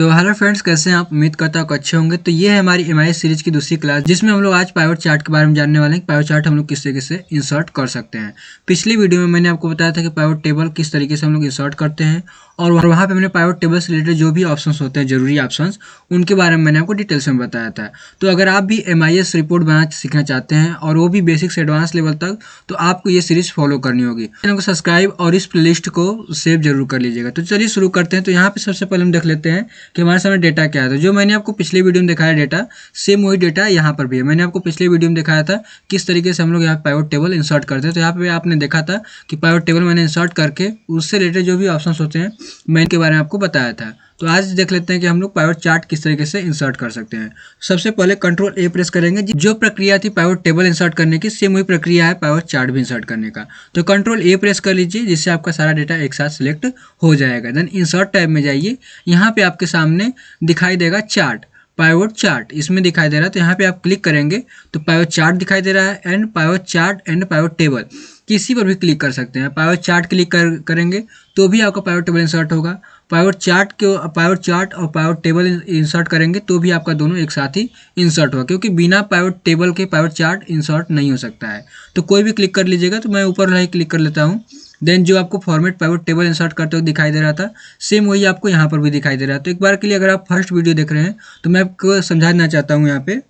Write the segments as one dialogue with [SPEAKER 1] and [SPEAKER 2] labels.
[SPEAKER 1] तो hello friends, कैसे हैं आप? उम्मीद करता हूँ कि अच्छे होंगे। तो ये है हमारी एमआईएस सीरीज की दूसरी क्लास, जिसमें हम लोग आज पाइवट चार्ट के बारे में जानने वाले हैं कि पाइवट चार्ट हम लोग किस तरीके से इंसर्ट कर सकते हैं। पिछली वीडियो में मैंने आपको बताया था कि पाइवट टेबल किस तरीके से हम लोग इंसर्ट करते हैं, और वहाँ पे मैंने पाइवट टेबल से रिलेटेड जो भी ऑप्शंस होते हैं, जरूरी ऑप्शंस, उनके बारे में मैंने आपको डिटेल्स में बताया था। तो अगर आप भी एमआईएस रिपोर्ट बनाना सीखना चाहते हैं, और वो भी बेसिक से एडवांस लेवल तक, तो आपको ये सीरीज फॉलो करनी होगी। चैनल को सब्सक्राइब और इस प्लेलिस्ट को सेव जरूर कर लीजिएगा। तो चलिए शुरू करते हैं। तो यहाँ पे सबसे पहले हम देख लेते हैं कि हमारे सामने डेटा क्या है। तो जो मैंने आपको पिछले वीडियो में दिखाया डेटा, सेम वही डेटा यहाँ पर भी है। मैंने आपको पिछले वीडियो में दिखाया था किस तरीके से हम लोग यहाँ पाइवट टेबल इंसर्ट करते हैं। तो यहाँ पे आपने देखा था कि पाइवट टेबल मैंने इंसर्ट करके उससे रिलेटेड जो भी ऑप्शंस होते हैं मैं इनके बारे में आपको बताया था। तो आज देख लेते हैं कि हम लोग पाइवट चार्ट किस तरीके से इंसर्ट कर सकते हैं। सबसे पहले कंट्रोल ए प्रेस करेंगे। जो प्रक्रिया थी पाइवट टेबल इंसर्ट करने की, सेम वही प्रक्रिया है पाइवट चार्ट भी इंसर्ट करने का। तो कंट्रोल ए प्रेस कर लीजिए, जिससे आपका सारा डेटा एक साथ सिलेक्ट हो जाएगा। देन इंसर्ट टैब में जाइए। यहाँ पे आपके सामने दिखाई देगा चार्ट, पाइवट चार्ट इसमें दिखाई दे रहा है। तो यहाँ पे आप क्लिक करेंगे तो पाइवट चार्ट दिखाई दे रहा है, and pivot chart and pivot table किसी पर भी क्लिक कर सकते हैं। पाइवट चार्ट क्लिक करेंगे तो भी आपका पाइवट टेबल इंसर्ट होगा। पाइवट चार्ट और पाइवट टेबल इंसर्ट करेंगे तो भी आपका दोनों एक साथ ही इंसर्ट होगा, क्योंकि बिना पाइवट टेबल के पाइवट चार्ट इंसर्ट नहीं हो सकता है। तो कोई भी क्लिक कर लीजिएगा। तो मैं ऊपर वाला ही क्लिक कर लेता हूँ। देन जो आपको फॉर्मेट पाइवट टेबल इंसर्ट करते हुए दिखाई दे रहा था, सेम वही आपको यहाँ पर भी दिखाई दे रहा है। तो एक बार के लिए अगर आप फर्स्ट वीडियो देख रहे हैं तो मैं आपको समझाना चाहता हूँ यहाँ पे।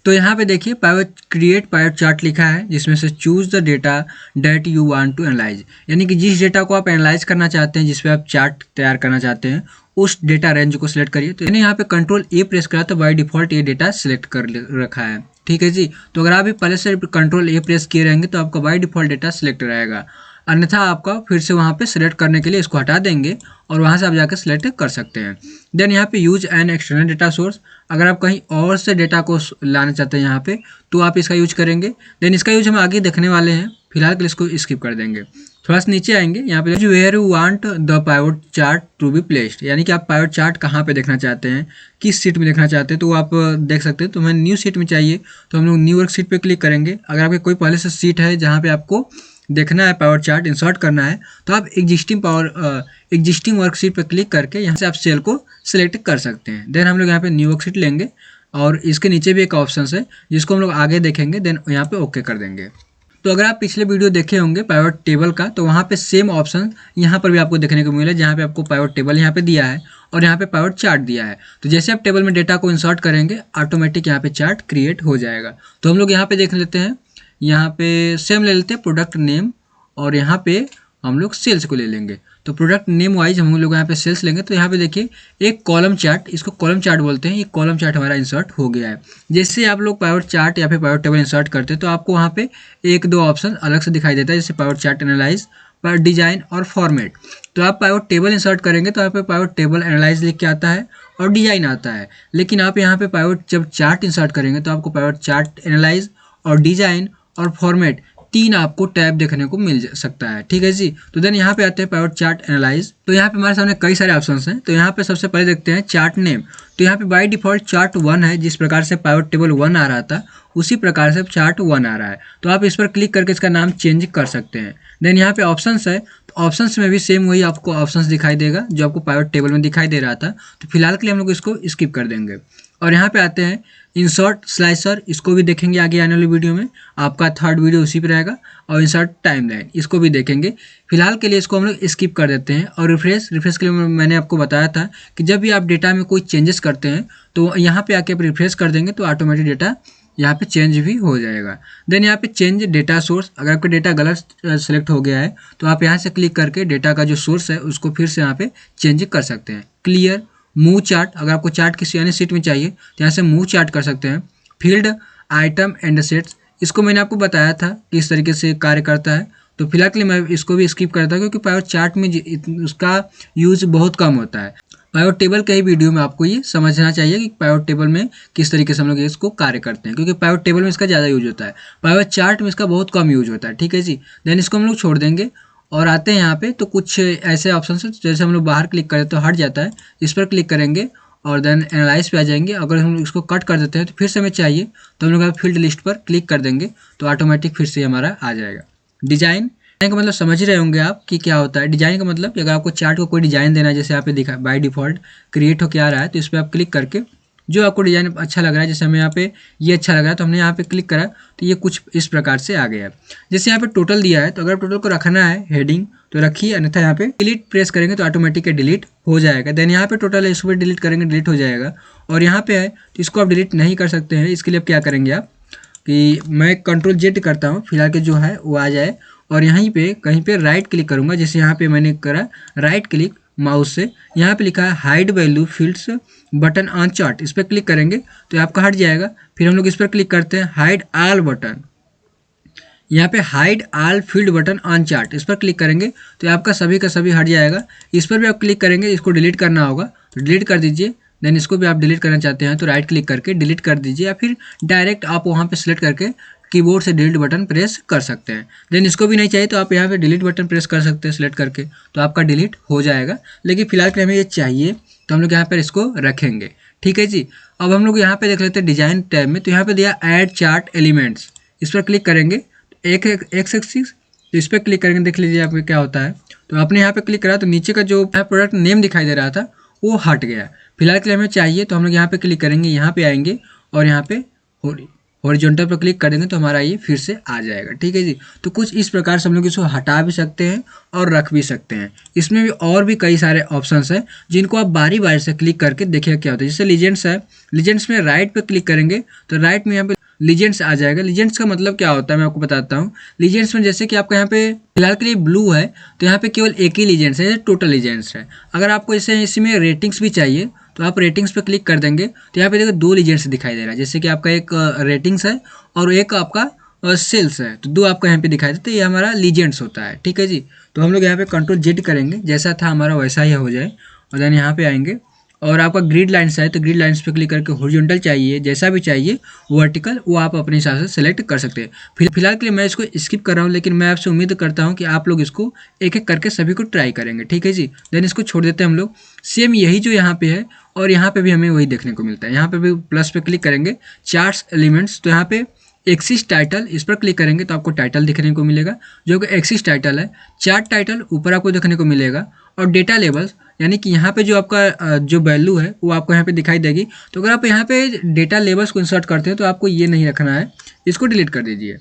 [SPEAKER 1] तो यहाँ पे देखिए पाइवट क्रिएट पाइवट चार्ट लिखा है, जिसमें से choose the data that you want to analyse, यानी कि जिस डेटा को आप एनालाइज करना चाहते हैं, जिसपे आप चार्ट तैयार करना चाहते हैं, उस डेटा रेंज को सिलेक्ट करिए। तो मैंने यहाँ पे कंट्रोल ए प्रेस करा तो बाय डिफॉल्ट ये डेटा सिलेक्ट कर रखा है। ठीक है जी। तो अगर आप भी पहले से कंट्रोल ए प्रेस किए रहेंगे तो आपका बाय डिफॉल्ट डेटा सिलेक्ट रहेगा, अन्यथा आपका फिर से वहाँ पे सिलेक्ट करने के लिए इसको हटा देंगे और वहाँ से आप जाकर सिलेक्ट कर सकते हैं। देन यहाँ पे use an external data source, अगर आप कहीं और से डेटा को लाना चाहते हैं यहाँ पे तो आप इसका यूज करेंगे। देन इसका यूज हम आगे देखने वाले हैं, फिलहाल के लिए इसको स्किप कर देंगे। थोड़ा सा नीचे आएंगे, यहाँ पे where you want the pivot chart to be placed, यानी कि आप पाइवट चार्ट कहाँ पे देखना चाहते हैं, किस सीट में देखना चाहते हैं, तो आप देख सकते हैं। तो हमें न्यू सीट में चाहिए तो हम लोग न्यू वर्क सीट पे क्लिक करेंगे। अगर आपके कोई पहले से सीट है जहाँ पे आपको देखना है पावर चार्ट इंसर्ट करना है, तो आप एग्जिस्टिंग वर्कशीट पर क्लिक करके यहाँ से आप सेल को सिलेक्ट कर सकते हैं। देन हम लोग यहाँ पे न्यू वर्कशीट लेंगे, और इसके नीचे भी एक ऑप्शन है जिसको हम लोग आगे देखेंगे। देन यहाँ पे ओके कर देंगे। तो अगर आप पिछले वीडियो देखे होंगे पाइवट टेबल का, तो वहाँ पे सेम ऑप्शन यहाँ पर भी आपको देखने को मिला, जहाँ पे आपको पाइवट टेबल यहाँ पे दिया है और यहाँ पे पाइवट चार्ट दिया है। तो जैसे आप टेबल में डेटा को इंसर्ट करेंगे, ऑटोमेटिक यहाँ पे चार्ट क्रिएट हो जाएगा। तो हम लोग यहाँ पे देख लेते हैं, यहाँ पे सेम ले लेते हैं प्रोडक्ट नेम, और यहाँ पे हम लोग सेल्स को ले लेंगे। तो प्रोडक्ट नेम वाइज हम लोग यहाँ पे सेल्स लेंगे। तो यहाँ पे देखिए एक कॉलम चार्ट, इसको कॉलम चार्ट बोलते हैं, ये कॉलम चार्ट हमारा इंसर्ट हो गया है। जैसे आप लोग पाइवट चार्ट या फिर पाइवट टेबल इंसर्ट करते हैं तो आपको वहाँ पे एक दो ऑप्शन अलग से दिखाई देता है, जैसे पाइवट चार्ट एनालाइज, डिजाइन और फॉर्मेट। तो आप पाइवट टेबल इंसर्ट करेंगे तो यहाँ पे पाइवट टेबल एनालाइज लिख के आता है और डिजाइन आता है। लेकिन आप यहाँ पे पाइवट जब चार्ट इंसर्ट करेंगे तो आपको पाइवट चार्ट एनालाइज और डिजाइन और फॉर्मेट तीन आपको टैब देखने को मिल सकता है। ठीक है जी। तो देन यहाँ पे आते हैं पाइवट चार्ट एनालाइज। तो यहाँ पे हमारे सामने कई सारे ऑप्शंस हैं। तो यहाँ पे सबसे पहले देखते हैं चार्ट नेम। तो यहाँ पे बाय डिफॉल्ट चार्ट 1 है, जिस प्रकार से पाइवट टेबल 1 आ रहा था उसी प्रकार से चार्ट 1 आ रहा है। तो आप इस पर क्लिक करके इसका नाम चेंज कर सकते हैं। देन यहाँ पे ऑप्शंस है, तो ऑप्शंस में भी सेम वही आपको ऑप्शंस दिखाई देगा जो आपको पाइवट टेबल में दिखाई दे रहा था। तो फिलहाल के लिए हम लोग इसको स्किप कर देंगे। और यहाँ पे आते हैं इंसर्ट स्लाइसर, इसको भी देखेंगे आगे आने वाली वीडियो में, आपका थर्ड वीडियो उसी पे रहेगा। और इंसर्ट टाइमलाइन, इसको भी देखेंगे। फिलहाल के लिए इसको हम लोग स्किप कर देते हैं। और रिफ्रेश के लिए मैंने आपको बताया था कि जब भी आप डेटा में कोई चेंजेस करते हैं तो यहाँ पे आके आप रिफ्रेश कर देंगे तो ऑटोमेटिक डेटा यहाँ पे चेंज भी हो जाएगा। देन यहाँ पे चेंज डेटा सोर्स, अगर आपका डेटा गलत सेलेक्ट हो गया है तो आप यहाँ से क्लिक करके डेटा का जो सोर्स है उसको फिर से यहाँ पे चेंज कर सकते हैं। क्लियर मूव चार्ट, अगर आपको चार्ट किसी अन्य सीट में चाहिए तो यहाँ से मूव चार्ट कर सकते हैं। फील्ड आइटम एंड सेट्स, इसको मैंने आपको बताया था किस तरीके से कार्य करता है। तो फिलहाल के लिए मैं इसको भी स्किप करता हूँ, क्योंकि पाइवट चार्ट में उसका यूज बहुत कम होता है। पाइवट टेबल के ही वीडियो में आपको ये समझना चाहिए कि पाइवट टेबल में किस तरीके से हम लोग इसको कार्य करते हैं, क्योंकि पाइवट टेबल में इसका ज़्यादा यूज होता है, पाइवट चार्ट में इसका बहुत कम यूज होता है। ठीक है जी। देन इसको हम लोग छोड़ देंगे और आते हैं यहाँ पे। तो कुछ ऐसे ऑप्शन है, जैसे हम लोग बाहर क्लिक करें तो हट जाता है, इस पर क्लिक करेंगे और देन एनालाइज पे आ जाएंगे। अगर हम लोग इसको कट कर देते हैं तो फिर से हमें चाहिए तो हम लोग फील्ड लिस्ट पर क्लिक कर देंगे तो ऑटोमेटिक फिर से हमारा आ जाएगा। डिजाइन डिजाइन का मतलब समझ रहे होंगे आप कि क्या होता है। डिजाइन का मतलब अगर आपको चार्ट को कोई डिजाइन देना है, जैसे यहाँ पे दिखा बाय डिफॉल्ट क्रिएट हो के आ रहा है, तो इस पर आप क्लिक करके जो आपको डिजाइन अच्छा लग रहा है, जैसे हमें यहाँ पे ये अच्छा लग रहा है तो हमने यहाँ पे क्लिक करा तो ये कुछ इस प्रकार से आ गया है। जैसे यहाँ पे टोटल दिया है, तो अगर टोटल को रखना है हेडिंग तो रखिए, अन्यथा यहाँ पे डिलीट प्रेस करेंगे तो ऑटोमेटिक डिलीट हो जाएगा। देन यहाँ पे टोटल है, इसको भी डिलीट करेंगे डिलीट हो जाएगा। और यहाँ पे है तो इसको आप डिलीट नहीं कर सकते हैं। इसके लिए आप क्या करेंगे आप कि मैं Ctrl Z करता हूँ फिलहाल के जो है वो आ जाए, और यहीं पे कहीं पे राइट क्लिक करूँगा। जैसे यहाँ पे मैंने करा राइट क्लिक माउस से, यहाँ पे लिखा है hide value fields button on chart, इस पर क्लिक करेंगे तो आपका हट जाएगा। फिर हम लोग इस पर क्लिक करते हैं हाइड ऑल बटन, यहाँ पे hide all field button on chart, इस पर क्लिक करेंगे तो आपका सभी का सभी हट जाएगा। इस पर भी आप क्लिक करेंगे, इसको डिलीट करना होगा तो डिलीट कर दीजिए। देन इसको भी आप डिलीट करना चाहते हैं तो राइट क्लिक करके डिलीट कर दीजिए, या फिर डायरेक्ट आप वहाँ पे सिलेक्ट करके कीबोर्ड से डिलीट बटन प्रेस कर सकते हैं। देन इसको भी नहीं चाहिए तो आप यहाँ पे डिलीट बटन प्रेस कर सकते हैं सिलेक्ट करके, तो आपका डिलीट हो जाएगा। लेकिन फिलहाल के हमें ये चाहिए तो हम लोग यहाँ पर इसको रखेंगे। ठीक है जी। अब हम लोग यहाँ पे देख लेते हैं डिजाइन टैब में, तो यहाँ पे दिया ऐड चार्ट एलिमेंट्स, इस पर क्लिक करेंगे एक एक्सिस, तो इस पर क्लिक करेंगे देख लीजिए आप क्या होता है। तो आपने यहाँ पे क्लिक करा तो नीचे का जो प्रोडक्ट नेम दिखाई दे रहा था वो हट गया। फिलहाल के लिए हमें चाहिए तो हम लोग यहाँ पे क्लिक करेंगे, यहाँ पे आएंगे और यहाँ पे हॉरिजॉन्टल पर क्लिक कर देंगे तो हमारा ये फिर से आ जाएगा। ठीक है जी। तो कुछ इस प्रकार से हम लोग इसको हटा भी सकते हैं और रख भी सकते हैं। इसमें भी और भी कई सारे ऑप्शंस हैं जिनको आप बारी बारी से क्लिक करके देखिएगा क्या होता है। जैसे लीजेंड्स है, लीजेंड्स में राइट पे क्लिक करेंगे तो राइट में यहाँ पे लीजेंड्स आ जाएगा। लीजेंड्स का मतलब क्या होता है मैं आपको बताता हूँ। लीजेंड्स में जैसे कि आपका यहाँ पे फिलहाल के लिए ब्लू है तो यहाँ पे केवल एक ही लीजेंड्स है, टोटल लीजेंड्स है। अगर आपको इसे इसमें रेटिंग्स भी चाहिए तो आप रेटिंग्स पे क्लिक कर देंगे तो यहाँ पे देखो दो लीजेंड्स दिखाई दे रहा है। जैसे कि आपका एक रेटिंग्स है और एक आपका सेल्स है, तो दो आपको यहाँ पे दिखाई देते, ये हमारा लीजेंड्स होता है। ठीक है जी। तो हम लोग यहाँ पे Ctrl Z करेंगे, जैसा था हमारा वैसा ही हो जाए। और देन यहाँ पे आएंगे और आपका ग्रिड लाइन्स है तो ग्रिड लाइन्स पे क्लिक करके हॉरिजॉन्टल चाहिए, जैसा भी चाहिए वर्टिकल, वो आप अपने हिसाब से सेलेक्ट कर सकते हैं। फिलहाल के लिए मैं इसको स्किप कर रहा हूँ, लेकिन मैं आपसे उम्मीद करता हूँ कि आप लोग इसको एक एक करके सभी को ट्राई करेंगे। ठीक है जी। देन इसको छोड़ देते हैं हम लोग। सेम यही जो यहाँ पे है और यहाँ पे भी हमें वही देखने को मिलता है। यहाँ पे भी प्लस पे क्लिक करेंगे चार्ट्स एलिमेंट्स, तो यहाँ पे एक्सिस टाइटल, इस पर क्लिक करेंगे तो आपको टाइटल देखने को मिलेगा जो कि एक्सिस टाइटल है। चार्ट टाइटल ऊपर आपको देखने को मिलेगा और डेटा लेबल्स, यानी कि यहाँ पे जो आपका जो वैल्यू है वो आपको यहाँ पे दिखाई देगी। तो अगर आप यहाँ पे डेटा लेबल्स को इंसर्ट करते हैं तो आपको ये नहीं रखना है, इसको डिलीट कर दीजिए,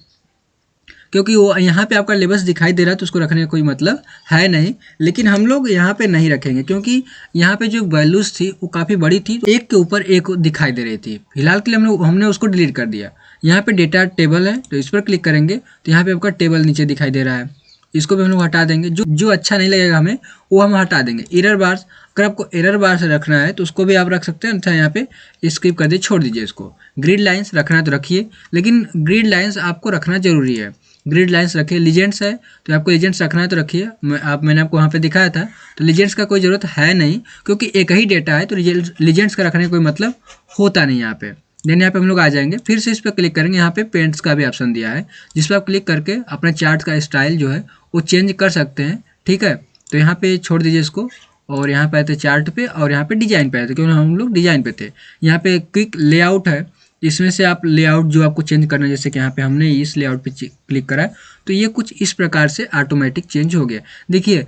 [SPEAKER 1] क्योंकि वो यहाँ पे आपका लेबल्स दिखाई दे रहा है तो उसको रखने का कोई मतलब है नहीं। लेकिन हम लोग यहाँ पे नहीं रखेंगे क्योंकि यहाँ पे जो वैल्यूज़ थी वो काफ़ी बड़ी थी, तो एक के ऊपर एक दिखाई दे रही थी। फिलहाल के लिए हमने उसको डिलीट कर दिया। यहाँ पे डेटा टेबल है तो इस पर क्लिक करेंगे तो यहाँ पे आपका टेबल नीचे दिखाई दे रहा है, इसको भी हम लोग हटा देंगे। जो अच्छा नहीं लगेगा हमें वो हम हटा देंगे। एरर बार्स, अगर आपको एरर बार से रखना है तो उसको भी आप रख सकते हैं, अच्छा यहाँ पे स्किप कर दीजिए, छोड़ दीजिए इसको। ग्रिड लाइन्स रखना है तो रखिए, लेकिन ग्रिड लाइन्स आपको रखना जरूरी है। ग्रिड लाइन्स रखिए। लीजेंड्स है तो आपको लीजेंड्स रखना है तो रखिए। मैंने आपको वहाँ पे दिखाया था तो लीजेंड्स का कोई ज़रूरत है नहीं, क्योंकि एक ही डेटा है तो लीजेंड्स का रखने का कोई मतलब होता नहीं यहाँ पे। देन यहाँ पे हम लोग आ जाएंगे, फिर से इस पर क्लिक करेंगे। यहाँ पे पेंट्स का भी ऑप्शन दिया है जिस पर आप क्लिक करके अपने चार्ट का स्टाइल जो है वो चेंज कर सकते हैं। ठीक है। तो यहाँ पे छोड़ दीजिए इसको और यहाँ पे आए थे चार्ट पे और यहाँ पे डिजाइन पे आए थे, क्योंकि हम लोग डिजाइन पे थे। यहाँ पे क्विक लेआउट है, इसमें से आप लेआउट जो आपको चेंज करना है, जैसे कि यहाँ पे हमने इस लेआउट पे क्लिक करा तो ये कुछ इस प्रकार से ऑटोमेटिक चेंज हो गया। देखिए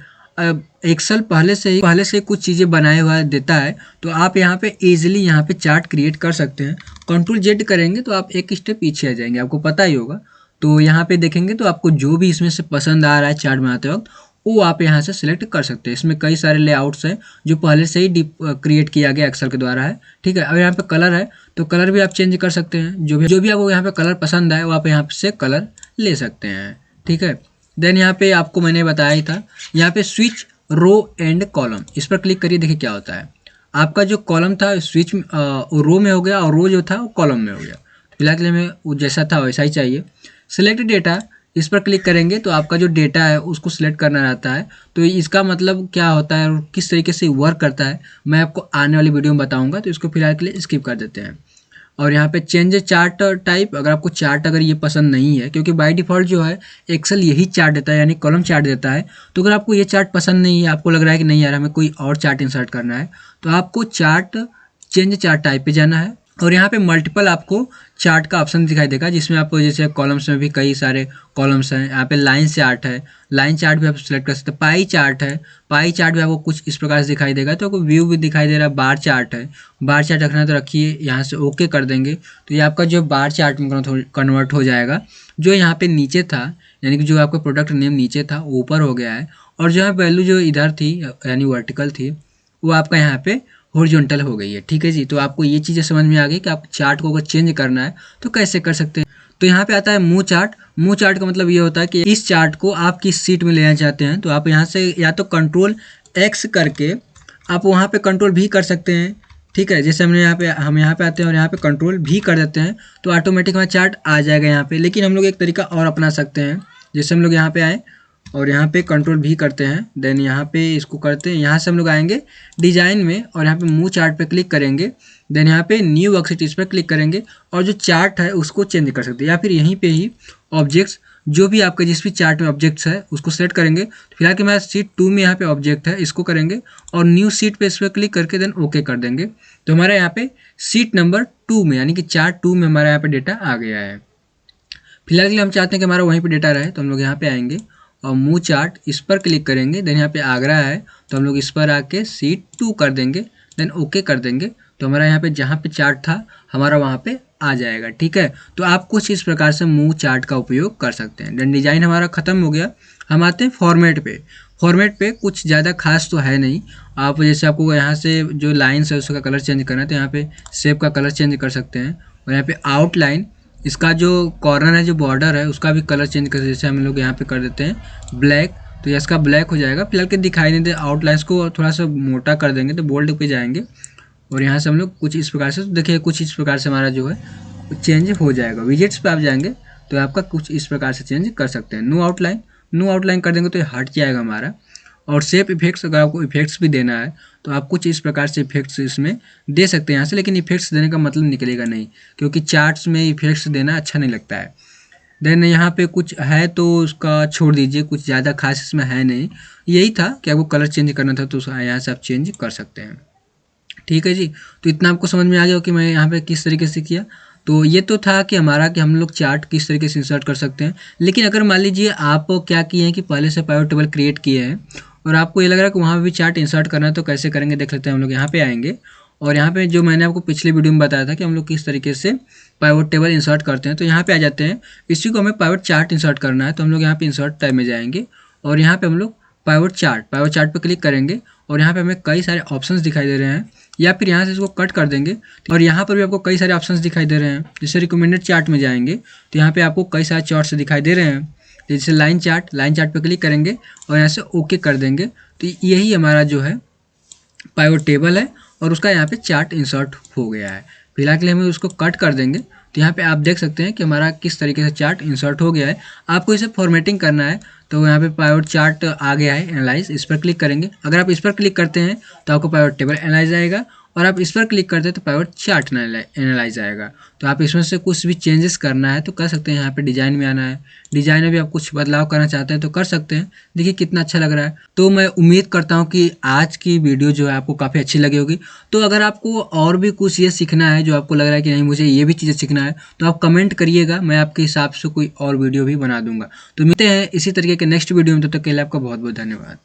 [SPEAKER 1] एक्सेल पहले से कुछ चीज़ें बनाए हुआ देता है, तो आप यहाँ पे इजीली यहाँ पे चार्ट क्रिएट कर सकते हैं। Ctrl Z करेंगे तो आप एक स्टेप पीछे आ जाएंगे, आपको पता ही होगा। तो यहाँ पे देखेंगे तो आपको जो भी इसमें से पसंद आ रहा है चार्ट बनाते वक्त वो आप यहाँ से सिलेक्ट कर सकते हैं। इसमें कई सारे लेआउट्स हैं जो पहले से ही क्रिएट किया गया एक्सेल के द्वारा है। ठीक है। अब यहाँ पे कलर है तो कलर भी आप चेंज कर सकते हैं, जो भी आपको यहाँ पे कलर पसंद आए वो आप यहाँ से कलर ले सकते हैं। ठीक है। देन यहाँ पे आपको मैंने बताया ही था, यहाँ पे स्विच रो एंड कॉलम, इस पर क्लिक करिए, देखिए क्या होता है। आपका जो कॉलम था स्विच रो में हो गया और रो जो था वो कॉलम में हो गया। फिलहाल के लिए हमें वो जैसा था वैसा ही चाहिए। सिलेक्ट डेटा, इस पर क्लिक करेंगे तो आपका जो डेटा है उसको सिलेक्ट करना रहता है। तो इसका मतलब क्या होता है और किस तरीके से वर्क करता है मैं आपको आने वाली वीडियो में बताऊंगा, तो इसको फिलहाल के लिए स्किप कर देते हैं। और यहाँ पे चेंज चार्ट टाइप, अगर आपको चार्ट अगर ये पसंद नहीं है, क्योंकि बाय डिफ़ॉल्ट जो है एक्सेल यही चार्ट देता है, यानी कॉलम चार्ट देता है। तो अगर आपको ये चार्ट पसंद नहीं है, आपको लग रहा है कि नहीं यार हमें कोई और चार्ट इंसर्ट करना है, तो आपको चार्ट चेंज चार्ट टाइप पे जाना है और यहाँ पे मल्टीपल आपको चार्ट का ऑप्शन दिखाई देगा, जिसमें आपको जैसे कॉलम्स में भी कई सारे कॉलम्स हैं। यहाँ पे लाइन चार्ट है, लाइन चार्ट भी आप सिलेक्ट कर सकते हैं। पाई चार्ट है, पाई चार्ट भी आपको कुछ इस प्रकार से दिखाई देगा। तो आपको व्यू भी दिखाई दे रहा है। बार चार्ट है, बार चार्ट रखना है तो रखिए, यहाँ से ओके कर देंगे तो ये आपका जो बार चार्ट में कन्वर्ट हो जाएगा। जो यहाँ पे नीचे था, यानी कि जो आपका प्रोडक्ट नेम नीचे था ऊपर हो गया है, और जो है वैल्यू जो इधर थी यानी वर्टिकल थी वो आपका यहाँ पे हॉरिजॉन्टल हो गई है। ठीक है जी, तो आपको ये चीज़ें समझ में आ गई कि आप चार्ट को अगर चेंज करना है तो कैसे कर सकते हैं। तो यहाँ पे आता है मूव चार्ट। मूव चार्ट का मतलब ये होता है कि इस चार्ट को आप किस सीट में लेना चाहते हैं, तो आप यहाँ से या तो कंट्रोल एक्स करके आप वहाँ पे कंट्रोल भी कर सकते हैं। ठीक है, जैसे हम यहाँ पे आते हैं और यहाँ पे कंट्रोल भी कर देते हैं तो ऑटोमेटिक हमारा चार्ट आ जाएगा यहाँ पे। लेकिन हम लोग एक तरीका और अपना सकते हैं। जैसे हम लोग यहाँ पे आए और यहाँ पे कंट्रोल भी करते हैं, देन यहाँ पे इसको करते हैं, यहाँ से हम लोग आएंगे डिजाइन में और यहाँ पे मूव चार्ट पे क्लिक करेंगे। देन यहाँ पे न्यू वर्कशीट इस पर क्लिक करेंगे और जो चार्ट है उसको चेंज कर सकते हैं, या फिर यहीं पे ही ऑब्जेक्ट्स जो भी आपके जिस भी चार्ट में ऑब्जेक्ट्स है उसको सेलेक्ट करेंगे। तो फिलहाल कि हमारा सीट 2 में यहाँ पे ऑब्जेक्ट है, इसको करेंगे और न्यू सीट पे इस पर क्लिक करके देन ओके कर देंगे। तो हमारा यहाँ पे सीट नंबर 2 में यानी कि चार्ट 2 में हमारा यहाँ पे डेटा आ गया है। फिलहाल के लिए हम चाहते हैं कि हमारा वहीं पे डेटा रहे, तो हम लोग यहाँ पे आएंगे और मूव चार्ट इस पर क्लिक करेंगे। देन यहाँ पे आगरा है तो हम लोग इस पर आके सीट 2 कर देंगे, देन ओके कर देंगे। तो हमारा यहाँ पे जहाँ पे चार्ट था हमारा वहाँ पे आ जाएगा। ठीक है, तो आप कुछ इस प्रकार से मूव चार्ट का उपयोग कर सकते हैं। देन डिजाइन हमारा खत्म हो गया, हम आते हैं फॉर्मेट पे। फॉर्मेट पे कुछ ज़्यादा खास तो है नहीं। आप जैसे आपको यहाँ से जो लाइन्स है उसका कलर चेंज करना है तो यहाँ पे शेप का कलर चेंज कर सकते हैं। और यहाँ पे आउटलाइन, इसका जो कॉर्नर है, जो बॉर्डर है उसका भी कलर चेंज कर, जैसे हम लोग यहाँ पे कर देते हैं ब्लैक, तो इसका ब्लैक हो जाएगा। फिलहाल के दिखाई नहीं दे, आउटलाइंस को थोड़ा सा मोटा कर देंगे तो बोल्ड पे जाएंगे और यहाँ से हम लोग कुछ इस प्रकार से, तो देखिए कुछ इस प्रकार से हमारा जो है चेंज हो जाएगा। विजेट्स पे आप जाएंगे तो आपका कुछ इस प्रकार से चेंज कर सकते हैं। नो आउटलाइन, नो आउटलाइन कर देंगे तो ये हट जाएगा हमारा। और शेप इफेक्ट्स, अगर आपको इफेक्ट्स भी देना है तो आप कुछ इस प्रकार से इफेक्ट्स इसमें दे सकते हैं यहाँ से, लेकिन इफेक्ट्स देने का मतलब निकलेगा नहीं, क्योंकि चार्ट्स में इफेक्ट्स देना अच्छा नहीं लगता है। देन यहाँ पे कुछ है तो उसका छोड़ दीजिए, कुछ ज़्यादा खास इसमें है नहीं। यही था कि आपको कलर चेंज करना था तो यहाँ से आप चेंज कर सकते हैं। ठीक है जी, तो इतना आपको समझ में आ गया कि मैं यहाँ पे किस तरीके से किया। तो ये तो था कि हमारा कि हम लोग चार्ट किस तरीके से इंसर्ट कर सकते हैं। लेकिन अगर मान लीजिए आप क्या किए हैं कि पहले से पाइवट टेबल क्रिएट किए हैं और आपको ये लग रहा है कि वहाँ भी चार्ट इंसर्ट करना है, तो कैसे करेंगे देख लेते हैं। हम लोग यहाँ पे आएंगे और यहाँ पे जो मैंने आपको पिछले वीडियो में बताया था कि हम लोग किस तरीके से पाइवट टेबल इंसर्ट करते हैं, तो यहाँ पे आ जाते हैं। इसी को हमें पाइवट चार्ट इंसर्ट करना है तो हम लोग यहाँ पे इंसर्ट टैब में जाएंगे और यहाँ पे हम लोग पाइवट चार्ट पे क्लिक करेंगे और यहाँ पे हमें कई सारे ऑप्शंस दिखाई दे रहे हैं, या फिर यहाँ से इसको कट कर देंगे और यहाँ पर भी आपको कई सारे ऑप्शंस दिखाई दे रहे हैं। जैसे रिकमेंडेड चार्ट में जाएंगे तो यहाँ पे आपको कई सारे चार्ट्स दिखाई दे रहे हैं। जैसे लाइन चार्ट पे क्लिक करेंगे और यहाँ से ओके कर देंगे तो यही हमारा जो है पाइवट टेबल है और उसका यहाँ पे चार्ट इंसर्ट हो गया है। फिलहाल के लिए हम उसको कट कर देंगे तो यहाँ पे आप देख सकते हैं कि हमारा किस तरीके से चार्ट इंसर्ट हो गया है। आपको इसे फॉर्मेटिंग करना है तो यहाँ पे पाइवट चार्ट आ गया है, एनालाइज, इस पर क्लिक करेंगे। अगर आप इस पर क्लिक करते हैं तो आपको पाइवट टेबल एनालाइज आएगा और आप इस पर क्लिक करते हैं तो पाइवट चार्ट एनालाइज आएगा। तो आप इसमें से कुछ भी चेंजेस करना है तो कर सकते हैं। यहाँ पे डिजाइन में आना है, डिजाइन में भी आप कुछ बदलाव करना चाहते हैं तो कर सकते हैं। देखिए कितना अच्छा लग रहा है। तो मैं उम्मीद करता हूँ कि आज की वीडियो जो है आपको काफ़ी अच्छी लगी होगी। तो अगर आपको और भी कुछ ये सीखना है, जो आपको लग रहा है कि नहीं मुझे ये भी चीज़ें सीखना है, तो आप कमेंट करिएगा, मैं आपके हिसाब से कोई और वीडियो भी बना दूंगा। तो मिलते हैं इसी तरीके के नेक्स्ट वीडियो में, तब तक के लिए आपका बहुत बहुत धन्यवाद।